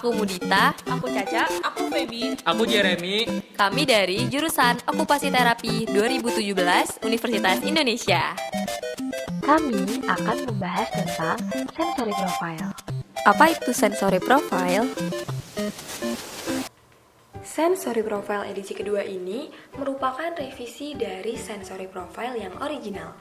Aku Mudita. Aku Caca. Aku Feby. Aku Jeremy. Kami dari jurusan Okupasi Terapi 2017 Universitas Indonesia. Kami akan membahas tentang sensory profile. Apa itu sensory profile? Sensory Profile edisi kedua ini merupakan revisi dari Sensory Profile yang original.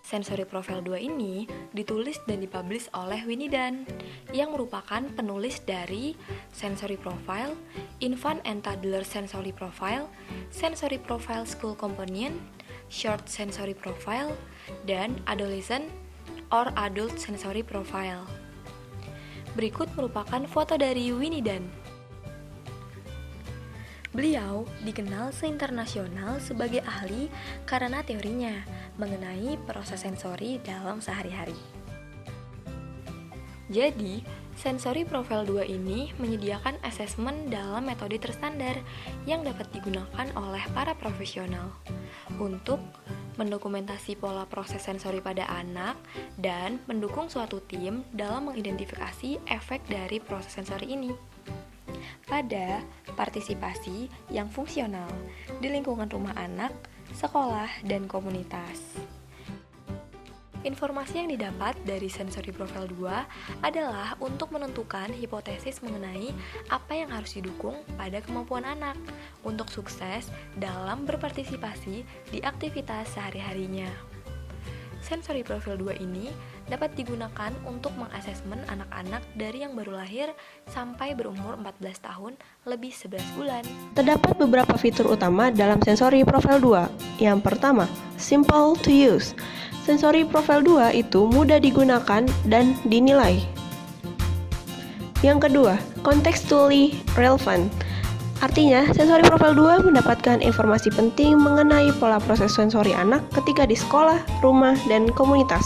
Sensory Profile 2 ini ditulis dan dipublish oleh Winnie Dan, yang merupakan penulis dari Sensory Profile, Infant and Toddler Sensory Profile, Sensory Profile School Companion, Short Sensory Profile, dan Adolescent or Adult Sensory Profile. Berikut merupakan foto dari Winnie Dan. Beliau dikenal seinternasiונal sebagai ahli karena teorinya mengenai proses sensori dalam sehari-hari. Jadi, Sensory Profile 2 ini menyediakan asesmen dalam metode terstandar yang dapat digunakan oleh para profesional untuk mendokumentasi pola proses sensori pada anak dan mendukung suatu tim dalam mengidentifikasi efek dari proses sensori ini pada partisipasi yang fungsional di lingkungan rumah anak, sekolah, dan komunitas. Informasi yang didapat dari Sensory Profile 2 adalah untuk menentukan hipotesis mengenai apa yang harus didukung pada kemampuan anak untuk sukses dalam berpartisipasi di aktivitas sehari-harinya. Sensory Profile 2 ini dapat digunakan untuk mengasesmen anak-anak dari yang baru lahir sampai berumur 14 tahun lebih 11 bulan. Terdapat beberapa fitur utama dalam Sensory Profile 2. Yang pertama, simple to use. Sensory Profile 2 itu mudah digunakan dan dinilai. Yang kedua, contextually relevant. Artinya, Sensory Profile 2 mendapatkan informasi penting mengenai pola proses sensori anak ketika di sekolah, rumah, dan komunitas.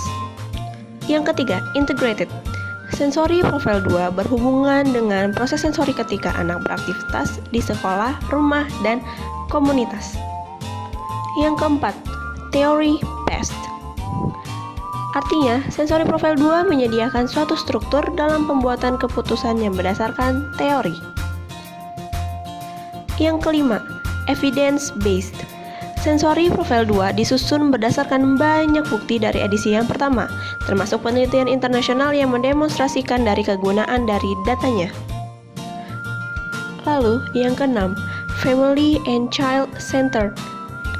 Yang ketiga, integrated. Sensory Profile 2 berhubungan dengan proses sensori ketika anak beraktivitas di sekolah, rumah, dan komunitas. Yang keempat, theory based. Artinya, Sensory Profile 2 menyediakan suatu struktur dalam pembuatan keputusan yang berdasarkan teori. Yang kelima, evidence-based. Sensory Profile 2 disusun berdasarkan banyak bukti dari edisi yang pertama, termasuk penelitian internasional yang mendemonstrasikan dari kegunaan dari datanya. Lalu, yang keenam, family and child centered.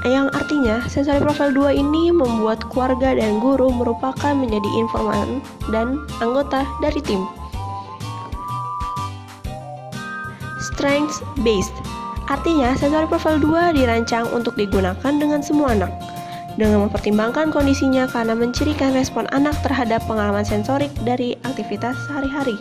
Yang artinya, Sensory Profile 2 ini membuat keluarga dan guru merupakan menjadi informan dan anggota dari tim. Strengths-based. Artinya, Sensory Profile 2 dirancang untuk digunakan dengan semua anak, dengan mempertimbangkan kondisinya karena mencirikan respon anak terhadap pengalaman sensorik dari aktivitas sehari-hari.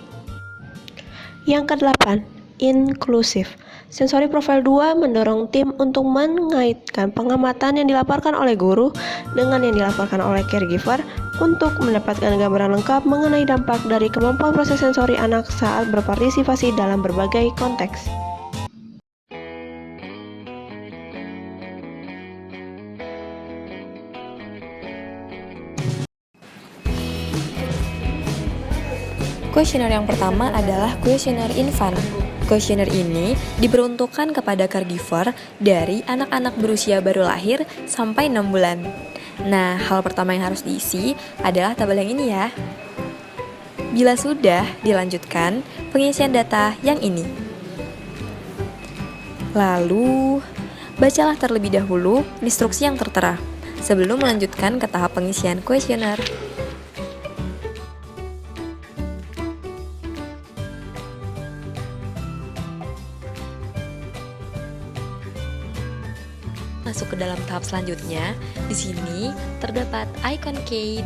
Yang kedelapan, inclusive. Sensory Profile 2 mendorong tim untuk mengaitkan pengamatan yang dilaporkan oleh guru dengan yang dilaporkan oleh caregiver untuk mendapatkan gambaran lengkap mengenai dampak dari kemampuan proses sensori anak saat berpartisipasi dalam berbagai konteks. Kuesioner yang pertama adalah kuesioner infant. Kuesioner ini diperuntukkan kepada caregiver dari anak-anak berusia baru lahir sampai 6 bulan. Nah, hal pertama yang harus diisi adalah tabel yang ini ya. Bila sudah, dilanjutkan pengisian data yang ini. Lalu, bacalah terlebih dahulu instruksi yang tertera sebelum melanjutkan ke tahap pengisian kuesioner. Masuk ke dalam tahap selanjutnya. Di sini terdapat icon key.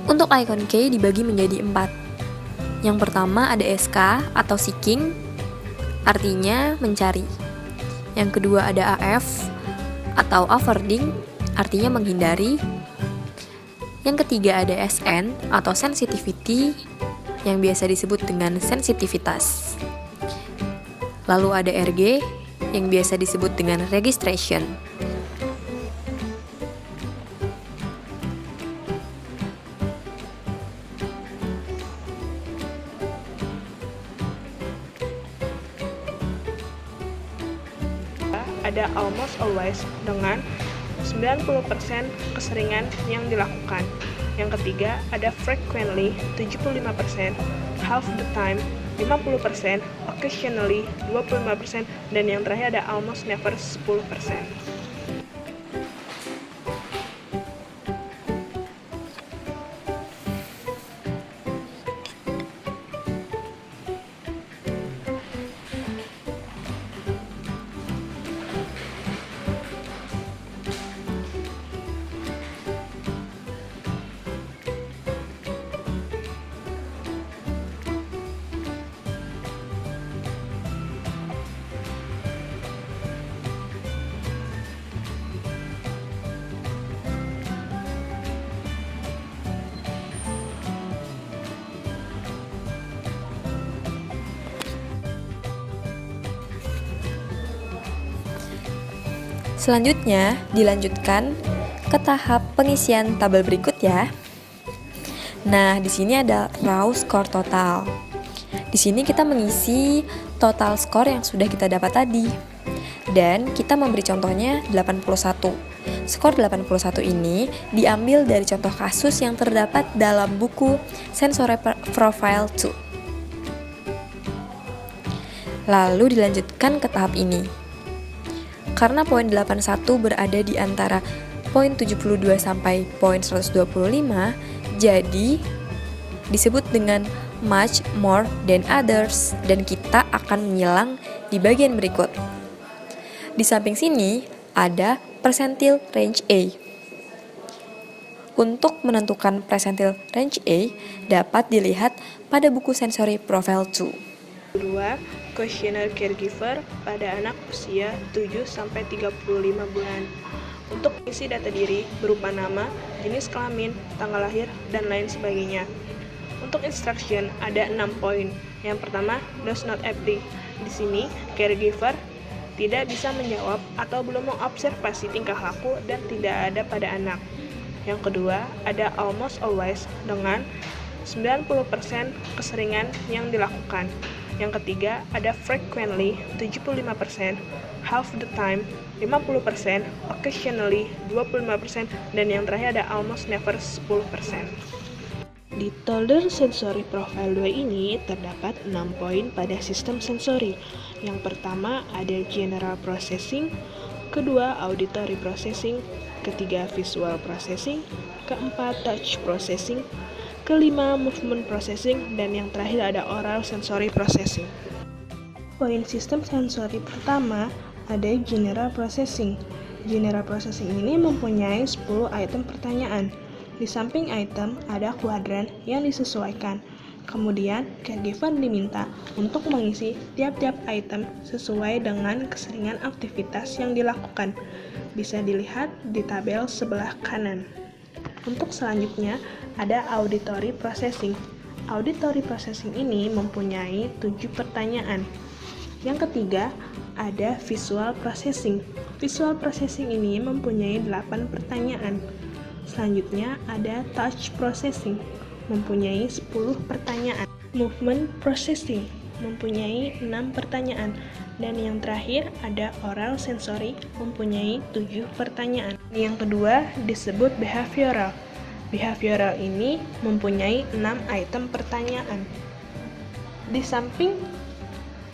Untuk icon key dibagi menjadi 4. Yang pertama ada SK atau seeking, artinya mencari. Yang kedua ada AF atau avoiding, artinya menghindari. Yang ketiga ada SN atau sensitivity, yang biasa disebut dengan sensitivitas. Lalu ada RG yang biasa disebut dengan registration. ada almost always dengan 90% keseringan yang dilakukan. Yang ketiga ada frequently 75%, half the time 50%, occasionally 25%, dan yang terakhir ada almost never 10%. Selanjutnya, dilanjutkan ke tahap pengisian tabel berikut ya. Nah, di sini ada raw score total. Di sini kita mengisi total skor yang sudah kita dapat tadi. Dan kita memberi contohnya 81. Skor 81 ini diambil dari contoh kasus yang terdapat dalam buku Sensory Profile 2. Lalu dilanjutkan ke tahap ini. Karena poin 81 berada di antara poin 72 sampai poin 125, jadi disebut dengan much more than others, dan kita akan menyilang di bagian berikut. Di samping sini ada percentile range A. Untuk menentukan percentile range A dapat dilihat pada buku Sensory Profile 2. Kedua, questionnaire caregiver pada anak usia 7-35 bulan. Untuk isi data diri berupa nama, jenis kelamin, tanggal lahir, dan lain sebagainya. Untuk instruction ada 6 poin. Yang pertama, does not apply. Di sini, caregiver tidak bisa menjawab atau belum mengobservasi tingkah laku dan tidak ada pada anak. Yang kedua, ada almost always dengan 90% keseringan yang dilakukan. Yang ketiga, ada frequently 75%, half the time 50%, occasionally 25%, dan yang terakhir ada almost never 10%. Di Toddler Sensory Profile 2 ini terdapat 6 poin pada sistem sensori. Yang pertama ada General Processing, kedua Auditory Processing, ketiga Visual Processing, keempat Touch Processing, kelima Movement Processing, dan yang terakhir ada Oral Sensory Processing. Poin sistem sensori pertama ada General Processing. General Processing ini mempunyai 10 item pertanyaan. Di samping item ada kuadran yang disesuaikan. Kemudian, caregiver diminta untuk mengisi tiap-tiap item sesuai dengan keseringan aktivitas yang dilakukan. Bisa dilihat di tabel sebelah kanan. Untuk selanjutnya, ada Auditory Processing. Auditory Processing ini mempunyai 7 pertanyaan. Yang ketiga, ada Visual Processing. Visual Processing ini mempunyai 8 pertanyaan. Selanjutnya, ada Touch Processing, mempunyai 10 pertanyaan. Movement Processing mempunyai 6 pertanyaan. Dan yang terakhir ada Oral Sensory, mempunyai 7 pertanyaan. Yang kedua disebut Behavioral. Behavioral ini mempunyai 6 item pertanyaan. Di samping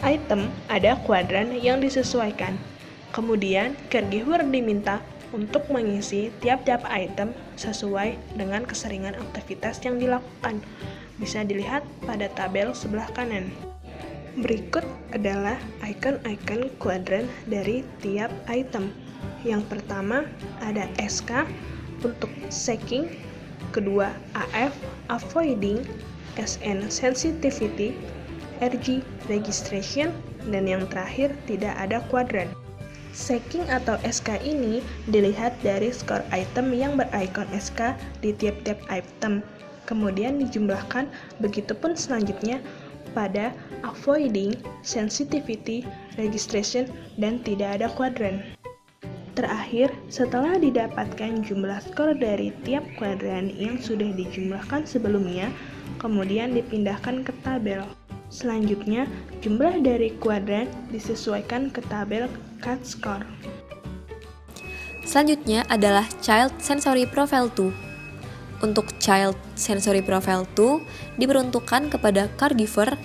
item ada kuadran yang disesuaikan. Kemudian caregiver diminta untuk mengisi tiap-tiap item sesuai dengan keseringan aktivitas yang dilakukan. Bisa dilihat pada tabel sebelah kanan. Berikut adalah icon-icon kuadran dari tiap item. Yang pertama ada SK untuk seeking, kedua AF, avoiding, SN sensitivity, RG registration, dan yang terakhir tidak ada kuadran. Seeking atau SK ini dilihat dari skor item yang berikon SK di tiap-tiap item, kemudian dijumlahkan, begitupun selanjutnya pada avoiding, sensitivity, registration, dan tidak ada kuadran. Terakhir, setelah didapatkan jumlah skor dari tiap kuadran yang sudah dijumlahkan sebelumnya, kemudian dipindahkan ke tabel. Selanjutnya, jumlah dari kuadran disesuaikan ke tabel CAT score. Selanjutnya adalah Child Sensory Profile 2. Untuk Child Sensory Profile 2 diperuntukkan kepada caregiver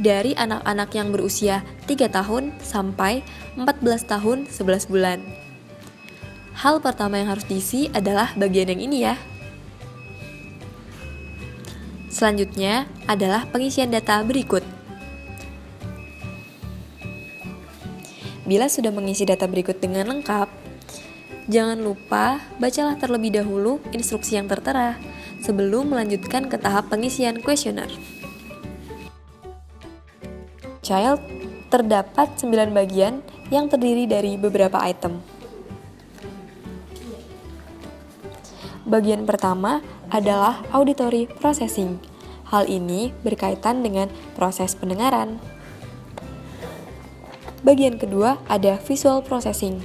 dari anak-anak yang berusia 3 tahun sampai 14 tahun 11 bulan. Hal pertama yang harus diisi adalah bagian yang ini ya. Selanjutnya adalah pengisian data berikut. Bila sudah mengisi data berikut dengan lengkap, jangan lupa bacalah terlebih dahulu instruksi yang tertera sebelum melanjutkan ke tahap pengisian kuesioner. Child terdapat 9 bagian yang terdiri dari beberapa item. Bagian pertama adalah auditory processing. Hal ini berkaitan dengan proses pendengaran. Bagian kedua ada visual processing.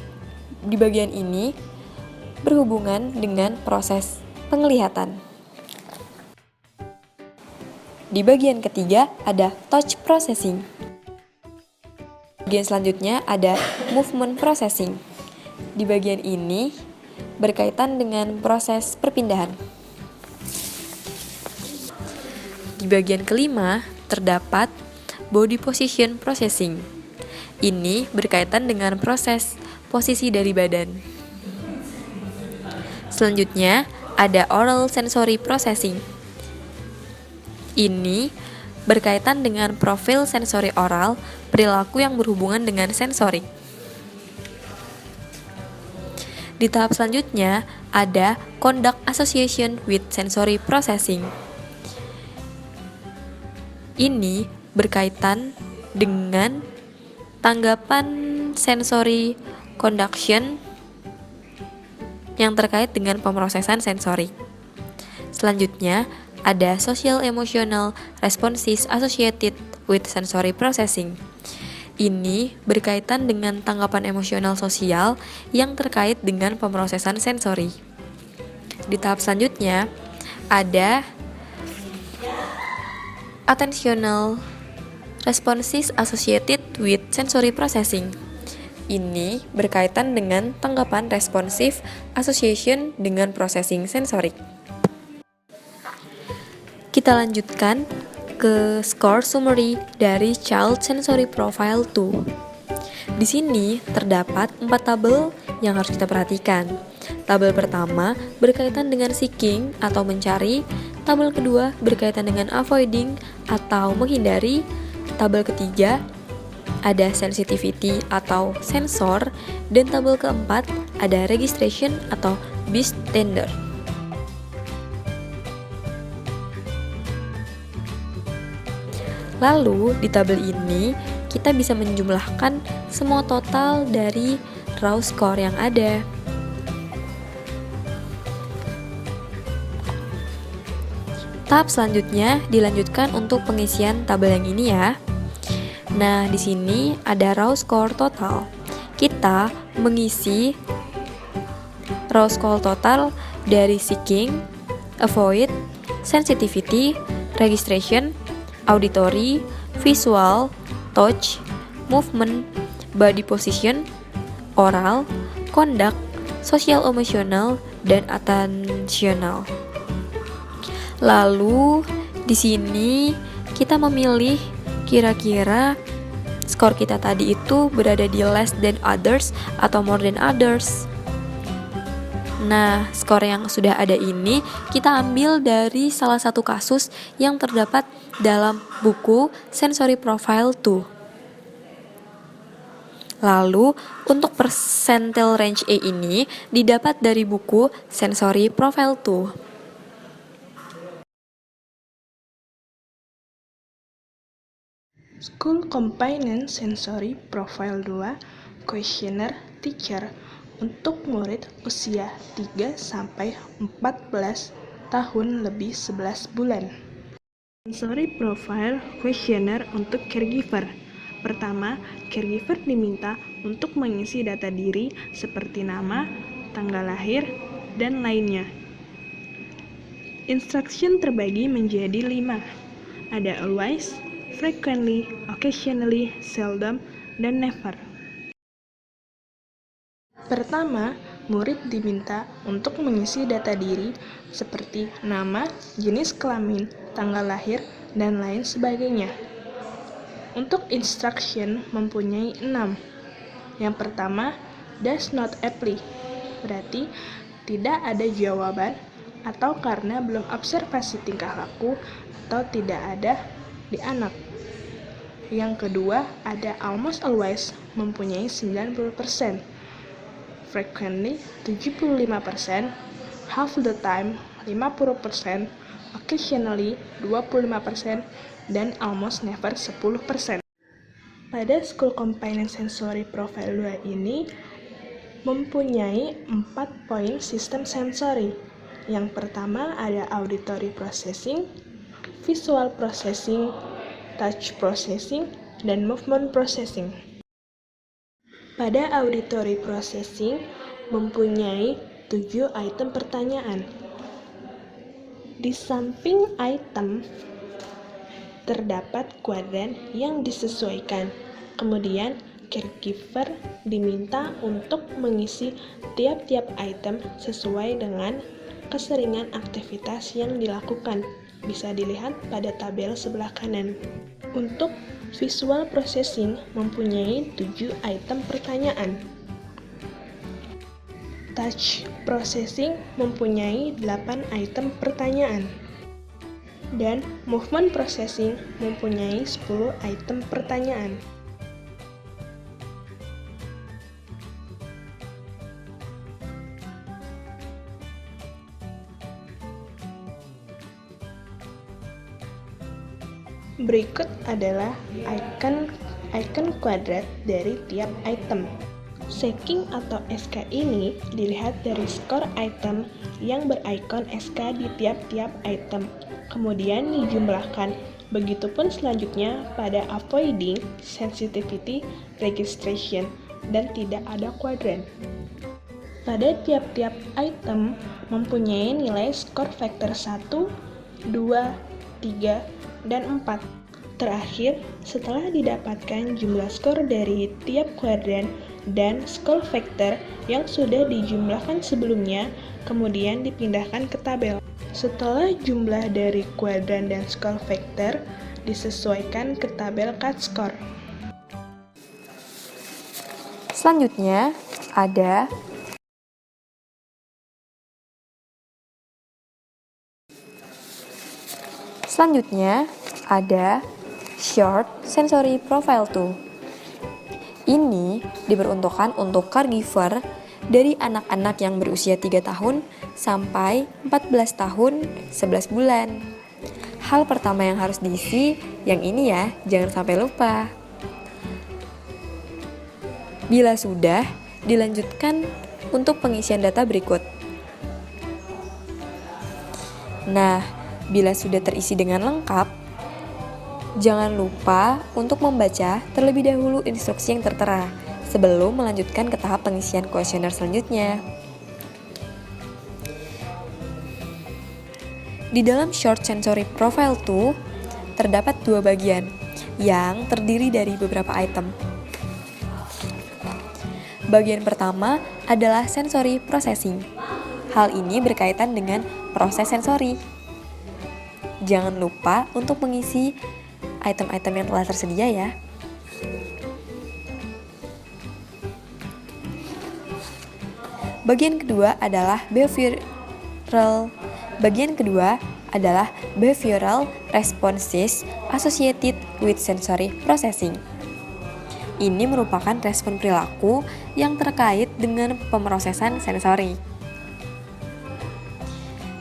Di bagian ini berhubungan dengan proses penglihatan. Di bagian ketiga ada touch processing. Bagian selanjutnya ada movement processing. Di bagian ini berkaitan dengan proses perpindahan. Di bagian kelima terdapat body position processing. Ini berkaitan dengan proses posisi dari badan. Selanjutnya ada oral sensory processing. Ini berkaitan dengan profil sensori oral, perilaku yang berhubungan dengan sensorik. Di tahap selanjutnya ada conduct association with sensory processing. Ini berkaitan dengan tanggapan sensory conduction yang terkait dengan pemrosesan sensorik. Selanjutnya ada social emotional responses associated with sensory processing. Ini berkaitan dengan tanggapan emosional sosial yang terkait dengan pemrosesan sensori. Di tahap selanjutnya ada attentional responses associated with sensory processing. Ini berkaitan dengan tanggapan responsif association dengan processing sensorik. Kita lanjutkan ke score summary dari Child Sensory Profile 2. Di sini terdapat 4 tabel yang harus kita perhatikan. Tabel pertama berkaitan dengan seeking atau mencari, tabel kedua berkaitan dengan avoiding atau menghindari, tabel ketiga ada sensitivity atau sensor, dan tabel keempat ada registration atau bystander. Lalu di tabel ini kita bisa menjumlahkan semua total dari raw score yang ada. Tahap selanjutnya dilanjutkan untuk pengisian tabel yang ini ya. Nah, di sini ada raw score total. Kita mengisi raw score total dari seeking, avoid, sensitivity, registration, auditory, visual, touch, movement, body position, oral, conduct, social emotional, dan attentional. Lalu di sini kita memilih kira-kira skor kita tadi itu berada di less than others atau more than others. Nah, skor yang sudah ada ini kita ambil dari salah satu kasus yang terdapat dalam buku Sensory Profile 2. Lalu, untuk percentile range A ini didapat dari buku Sensory Profile 2. School Component Sensory Profile 2 Questionnaire Teacher untuk murid usia 3-14 tahun lebih 11 bulan. Sensory Profile Questionnaire untuk caregiver. Pertama, caregiver diminta untuk mengisi data diri seperti nama, tanggal lahir, dan lainnya. Instruction terbagi menjadi 5. Ada always, frequently, occasionally, seldom, dan never. Pertama, murid diminta untuk mengisi data diri seperti nama, jenis kelamin, tanggal lahir, dan lain sebagainya. Untuk instruction mempunyai 6. Yang pertama, does not apply, berarti tidak ada jawaban atau karena belum observasi tingkah laku atau tidak ada di anak. Yang kedua, ada almost always mempunyai 90%, frequently 75%, half the time 50%, occasionally 25%, dan almost never 10%. Pada School Component Sensory Profile 2 ini mempunyai 4 poin sistem sensori. Yang pertama ada auditory processing, visual processing, touch processing, dan movement processing. Pada auditory processing mempunyai 7 item pertanyaan. Di samping item terdapat kuadran yang disesuaikan. Kemudian caregiver diminta untuk mengisi tiap-tiap item sesuai dengan keseringan aktivitas yang dilakukan. Bisa dilihat pada tabel sebelah kanan. Untuk visual processing mempunyai 7 item pertanyaan. Touch processing mempunyai 8 item pertanyaan. Dan movement processing mempunyai 10 item pertanyaan. Berikut adalah icon kuadrat dari tiap item. Shaking atau SK ini dilihat dari skor item yang berikon SK di tiap-tiap item, kemudian dijumlahkan. Begitupun selanjutnya pada avoiding, sensitivity, registration, dan tidak ada kuadran. Pada tiap-tiap item mempunyai nilai skor vektor 1, 2, 3, dan 4. Terakhir, setelah didapatkan jumlah skor dari tiap kuadran dan skor vektor yang sudah dijumlahkan sebelumnya, kemudian dipindahkan ke tabel. Setelah jumlah dari kuadran dan skor vektor disesuaikan ke tabel cut-score. Selanjutnya ada Short Sensory Profile 2. Ini diperuntukkan untuk caregiver dari anak-anak yang berusia 3 tahun sampai 14 tahun 11 bulan. Hal pertama yang harus diisi yang ini ya, jangan sampai lupa. Bila sudah, dilanjutkan untuk pengisian data berikut. Nah, bila sudah terisi dengan lengkap, jangan lupa untuk membaca terlebih dahulu instruksi yang tertera sebelum melanjutkan ke tahap pengisian kuesioner selanjutnya. Di dalam Short Sensory Profile 2, terdapat 2 bagian yang terdiri dari beberapa item. Bagian pertama adalah sensory processing. Hal ini berkaitan dengan proses sensori. Jangan lupa untuk mengisi item-item yang telah tersedia ya. Bagian kedua adalah behavioral responses associated with sensory processing. Ini merupakan respon perilaku yang terkait dengan pemrosesan sensori.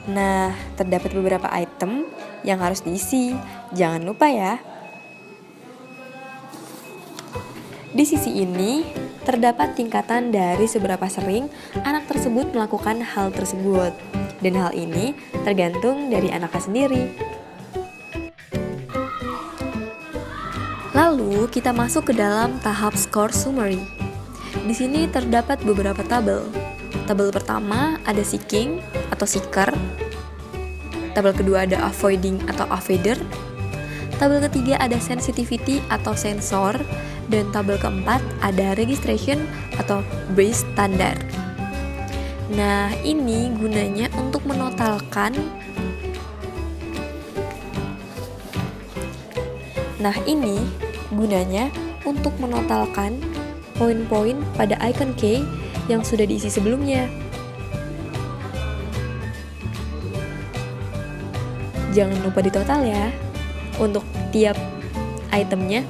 Nah, terdapat beberapa item yang harus diisi. Jangan lupa ya. Di sisi ini, terdapat tingkatan dari seberapa sering anak tersebut melakukan hal tersebut. Dan hal ini tergantung dari anaknya sendiri. Lalu kita masuk ke dalam tahap score summary. Di sini terdapat beberapa tabel. Tabel pertama ada seeking atau seeker. Tabel kedua ada avoiding atau avoider. Tabel ketiga ada sensitivity atau sensor. Dan tabel keempat ada registration atau base standard. Nah, ini gunanya untuk menotalkan. Poin-poin pada icon key yang sudah diisi sebelumnya. Jangan lupa ditotal ya untuk tiap itemnya.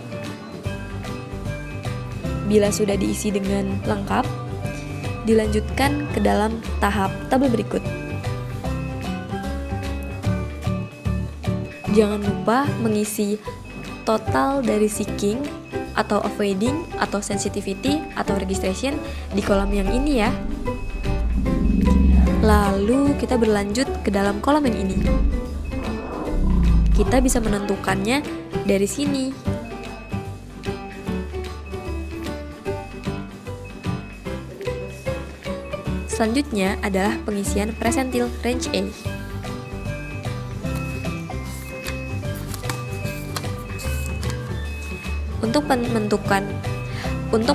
Bila sudah diisi dengan lengkap, dilanjutkan ke dalam tahap tabel berikut. Jangan lupa mengisi total dari seeking atau avoiding atau sensitivity atau registration di kolom yang ini ya. Lalu kita berlanjut ke dalam kolom yang ini. Kita bisa menentukannya dari sini. Selanjutnya adalah pengisian persentil range A. Untuk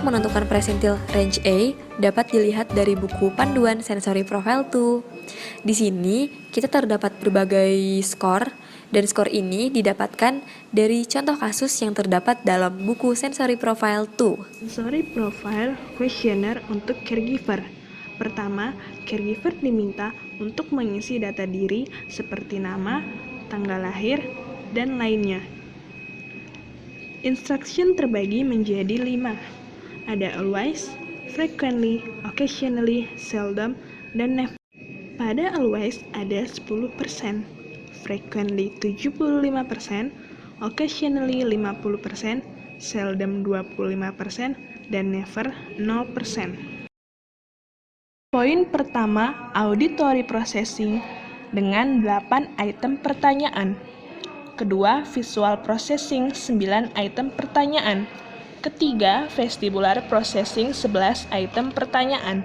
menentukan persentil range A dapat dilihat dari buku panduan Sensory Profile 2. Di sini kita terdapat berbagai skor, dan skor ini didapatkan dari contoh kasus yang terdapat dalam buku Sensory Profile 2. Sensory Profile Questionnaire untuk caregiver. Pertama, caregiver diminta untuk mengisi data diri seperti nama, tanggal lahir, dan lainnya. Instruction terbagi menjadi 5. Ada always, frequently, occasionally, seldom, dan never. Pada always ada 10%, frequently 75%, occasionally 50%, seldom 25%, dan never 0%. Poin pertama, auditory processing dengan 8 item pertanyaan. Kedua, visual processing 9 item pertanyaan. Ketiga, vestibular processing 11 item pertanyaan.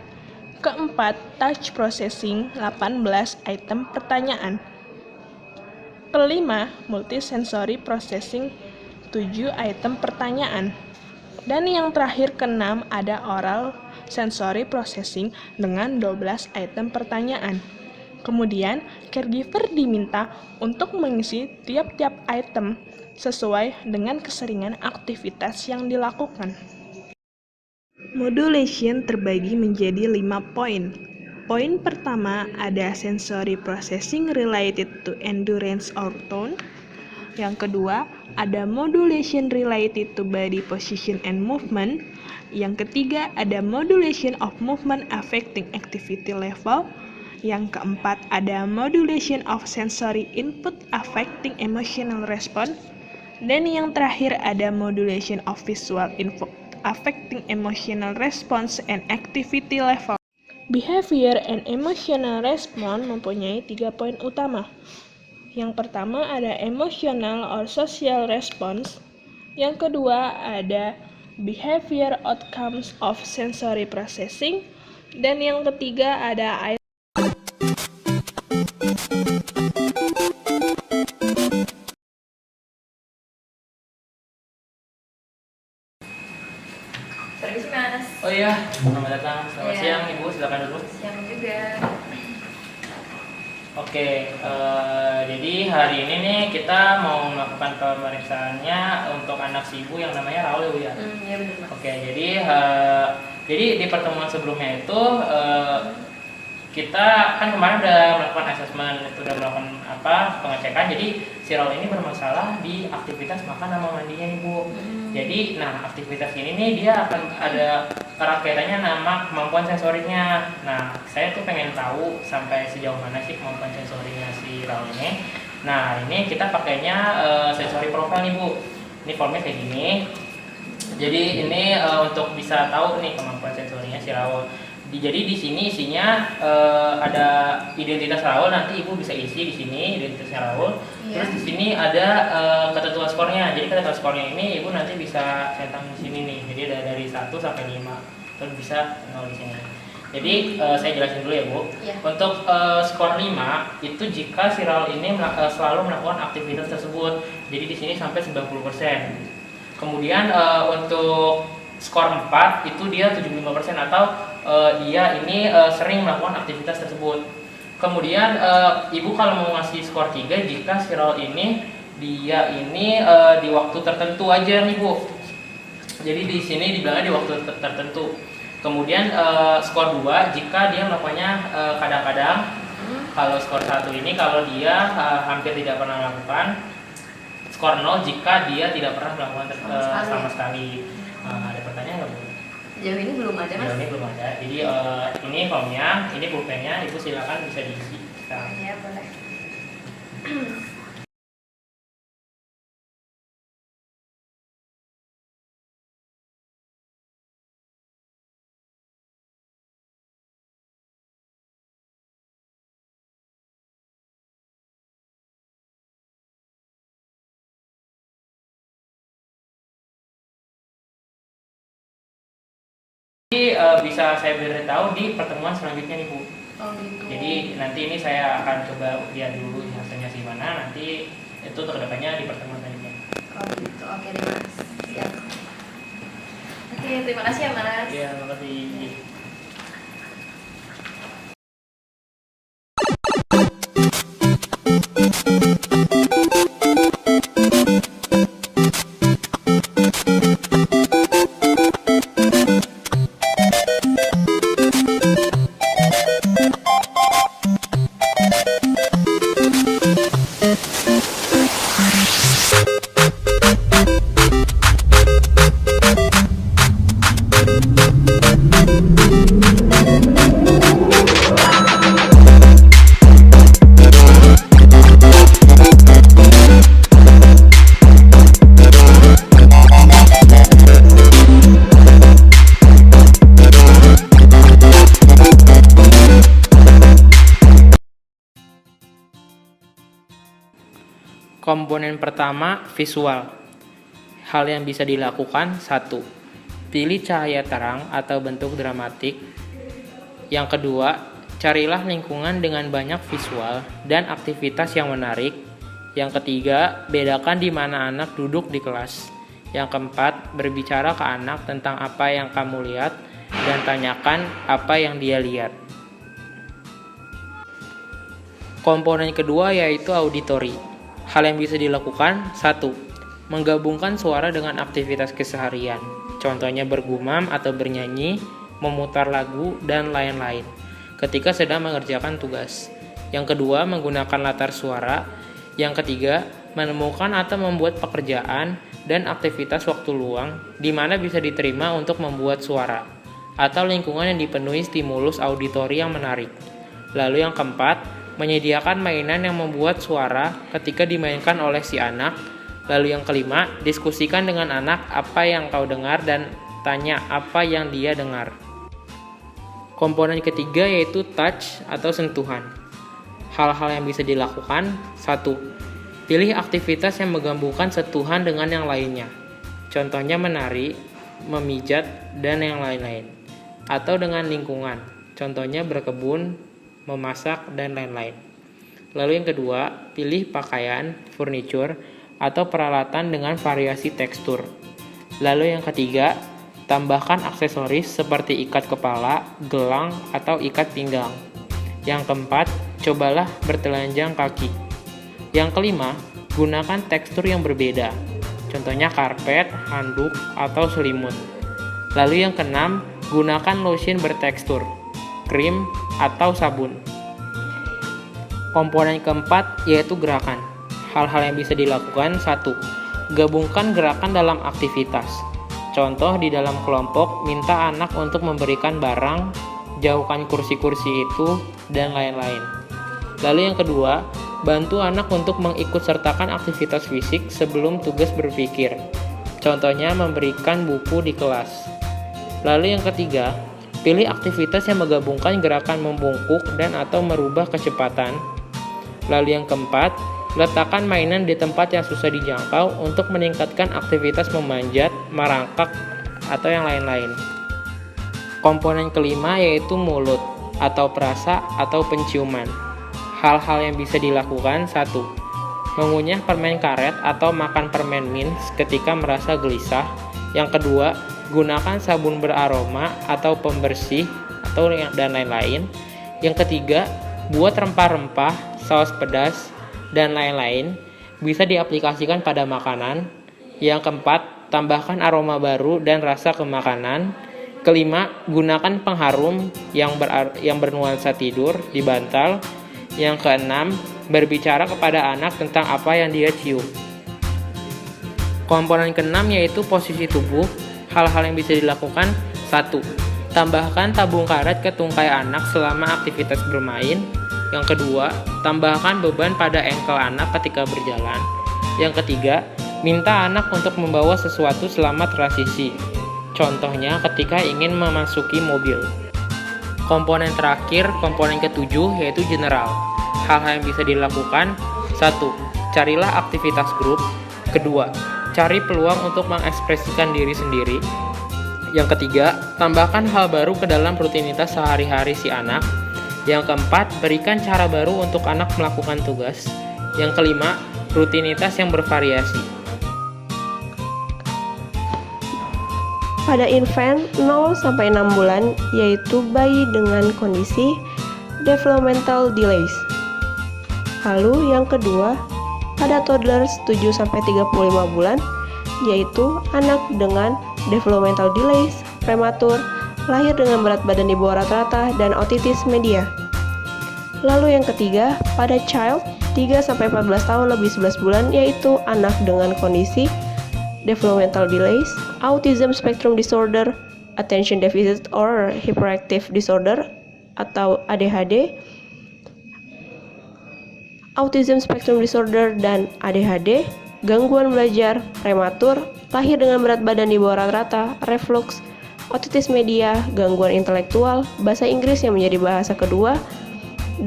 Keempat, touch processing 18 item pertanyaan. Kelima, multisensory processing 7 item pertanyaan. Dan yang terakhir keenam ada oral sensory processing dengan 12 item pertanyaan. Kemudian, caregiver diminta untuk mengisi tiap-tiap item sesuai dengan keseringan aktivitas yang dilakukan. Modulation terbagi menjadi 5 poin. Poin pertama ada sensory processing related to endurance or tone. Yang kedua, ada modulation related to body position and movement. Yang ketiga, ada modulation of movement affecting activity level. Yang keempat, ada modulation of sensory input affecting emotional response. Dan yang terakhir, ada modulation of visual input affecting emotional response and activity level. Behavior and emotional response mempunyai 3 poin utama. Yang pertama ada emotional or social response. Yang kedua ada behavior outcomes of sensory processing. Dan yang ketiga ada Permisi Mas. Oh iya, selamat datang. Selamat Iya. siang Ibu, silakan dulu. Siang juga. Oke, jadi hari ini nih kita mau melakukan pemeriksaannya untuk anak si Ibu yang namanya Raul ya Bu ya. Iya benar Mas. Oke, jadi di pertemuan sebelumnya itu kita kan kemarin udah melakukan assessment, udah melakukan pengecekan. Jadi si Raul ini bermasalah di aktivitas makan sama mandinya nih Bu. Jadi, aktivitas ini nih dia akan ada erat kaitannya sama kemampuan sensorinya. Nah, saya tuh pengen tahu sampai sejauh mana sih kemampuan sensorinya si Raul ini. Nah, ini kita pakainya sensory profile nih Bu. Ini formnya kayak gini. Jadi ini untuk bisa tahu nih kemampuan sensorinya si Raul. Jadi di sini isinya ada identitas Raul, nanti Ibu bisa isi di sini identitasnya Raul. Iya. Terus di sini ada ketentuan skornya. Jadi ketentuan skornya ini Ibu nanti bisa centang di sini nih. Jadi ada dari 1 sampai 5. Terus bisa 0 di sini. Jadi saya jelasin dulu ya Bu. Iya. Untuk skor 5 itu jika si Raul ini selalu melakukan aktivitas tersebut. Jadi di sini sampai 90%. Kemudian untuk skor 4 itu dia 75% atau dia ini sering melakukan aktivitas tersebut. Kemudian ibu kalau mau ngasih skor 3 jika si Raul ini dia ini di waktu tertentu aja nih Bu. Jadi di sini dibilangnya di waktu tertentu. Kemudian skor 2 jika dia melakukannya kadang-kadang. Kalau skor 1 ini kalau dia hampir tidak pernah melakukan. Skor 0 jika dia tidak pernah melakukan sama sekali. Ada pertanyaan nggak Bu? Jauh ini belum ada Mas. Jauh ini belum ada. Jadi ini formnya, ini pulpennya, Ibu silakan bisa diisi. Ya boleh. Jadi bisa saya beritahu di pertemuan selanjutnya nih Bu. Oh gitu. Jadi nanti ini saya akan coba lihat dulu hasilnya gimana. Nanti itu terdepannya di pertemuan selanjutnya. Oh gitu. Oke deh Mas. Siap. Oke, terima kasih ya Mas. Iya, terima kasih. Komponen pertama, visual. Hal yang bisa dilakukan, 1. Pilih cahaya terang atau bentuk dramatik. Yang kedua, carilah lingkungan dengan banyak visual dan aktivitas yang menarik. Yang ketiga, bedakan di mana anak duduk di kelas. Yang keempat, berbicara ke anak tentang apa yang kamu lihat dan tanyakan apa yang dia lihat. Komponen kedua yaitu auditori. Hal yang bisa dilakukan, 1. Menggabungkan suara dengan aktivitas keseharian. Contohnya bergumam atau bernyanyi, memutar lagu, dan lain-lain ketika sedang mengerjakan tugas. Yang kedua, menggunakan latar suara. Yang ketiga, menemukan atau membuat pekerjaan dan aktivitas waktu luang di mana bisa diterima untuk membuat suara atau lingkungan yang dipenuhi stimulus auditori yang menarik. Lalu yang keempat, menyediakan mainan yang membuat suara ketika dimainkan oleh si anak. Lalu yang kelima, diskusikan dengan anak apa yang kau dengar dan tanya apa yang dia dengar. Komponen ketiga yaitu touch atau sentuhan. Hal-hal yang bisa dilakukan, 1. Pilih aktivitas yang menggabungkan sentuhan dengan yang lainnya. Contohnya menari, memijat, dan yang lain-lain. Atau dengan lingkungan, contohnya berkebun, memasak, dan lain-lain. Lalu yang kedua, pilih pakaian, furniture, atau peralatan dengan variasi tekstur. Lalu yang ketiga, tambahkan aksesoris seperti ikat kepala, gelang, atau ikat pinggang. Yang keempat, cobalah bertelanjang kaki. Yang kelima, gunakan tekstur yang berbeda. Contohnya karpet, handuk, atau selimut. Lalu yang keenam, gunakan lotion bertekstur, krim, atau sabun. Komponen keempat yaitu gerakan. Hal-hal yang bisa dilakukan, 1. Gabungkan gerakan dalam aktivitas. Contoh di dalam kelompok, minta anak untuk memberikan barang, jauhkan kursi-kursi itu, dan lain-lain. Lalu yang kedua, bantu anak untuk mengikutsertakan aktivitas fisik sebelum tugas berpikir. Contohnya memberikan buku di kelas. Lalu yang ketiga, pilih aktivitas yang menggabungkan gerakan membungkuk dan atau merubah kecepatan. Lalu yang keempat, letakkan mainan di tempat yang susah dijangkau untuk meningkatkan aktivitas memanjat, merangkak, atau yang lain-lain. Komponen kelima yaitu mulut atau perasa atau penciuman. Hal-hal yang bisa dilakukan, 1. Mengunyah permen karet atau makan permen mints ketika merasa gelisah. Yang kedua, gunakan sabun beraroma atau pembersih dan lain-lain. Yang ketiga, buat rempah-rempah, saus pedas, dan lain-lain bisa diaplikasikan pada makanan. Yang keempat, tambahkan aroma baru dan rasa ke makanan. Kelima, gunakan pengharum yang bernuansa tidur di bantal. Yang keenam, berbicara kepada anak tentang apa yang dia cium. Komponen keenam yaitu posisi tubuh. Hal-hal yang bisa dilakukan: 1. Tambahkan tabung karet ke tungkai anak selama aktivitas bermain. Yang kedua, tambahkan beban pada engkel anak ketika berjalan. Yang ketiga, minta anak untuk membawa sesuatu selama transisi. Contohnya ketika ingin memasuki mobil. Komponen terakhir, komponen ketujuh, yaitu general. Hal-hal yang bisa dilakukan: 1. Carilah aktivitas grup. Kedua, cari peluang untuk mengekspresikan diri sendiri. Yang ketiga, tambahkan hal baru ke dalam rutinitas sehari-hari si anak. Yang keempat, berikan cara baru untuk anak melakukan tugas. Yang kelima, rutinitas yang bervariasi. Pada infant 0-6 bulan, yaitu bayi dengan kondisi developmental delays. Lalu yang kedua, pada toddlers 7-35 bulan, yaitu anak dengan developmental delays, prematur, lahir dengan berat badan di bawah rata-rata, dan otitis media. Lalu yang ketiga, pada child 3-14 tahun lebih 11 bulan, yaitu anak dengan kondisi developmental delays, autism spectrum disorder, attention deficit or hyperactive disorder atau ADHD, autism spectrum disorder dan ADHD, gangguan belajar, prematur, lahir dengan berat badan di bawah rata-rata, reflux, otitis media, gangguan intelektual, bahasa Inggris yang menjadi bahasa kedua,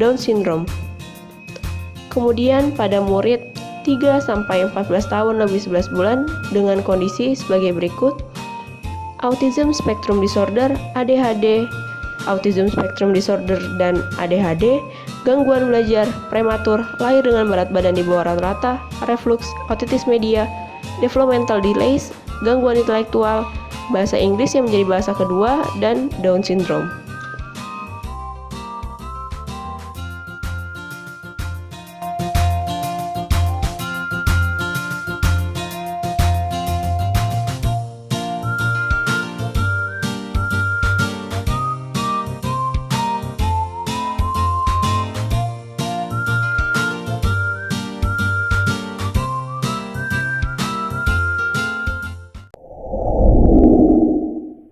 Down syndrome. Kemudian pada murid 3-14 tahun lebih 11 bulan dengan kondisi sebagai berikut: autism spectrum disorder, ADHD, autism spectrum disorder dan ADHD, gangguan belajar, prematur, lahir dengan berat badan di bawah rata-rata, reflux, otitis media, developmental delays, gangguan intelektual, bahasa Inggris yang menjadi bahasa kedua, dan Down syndrome.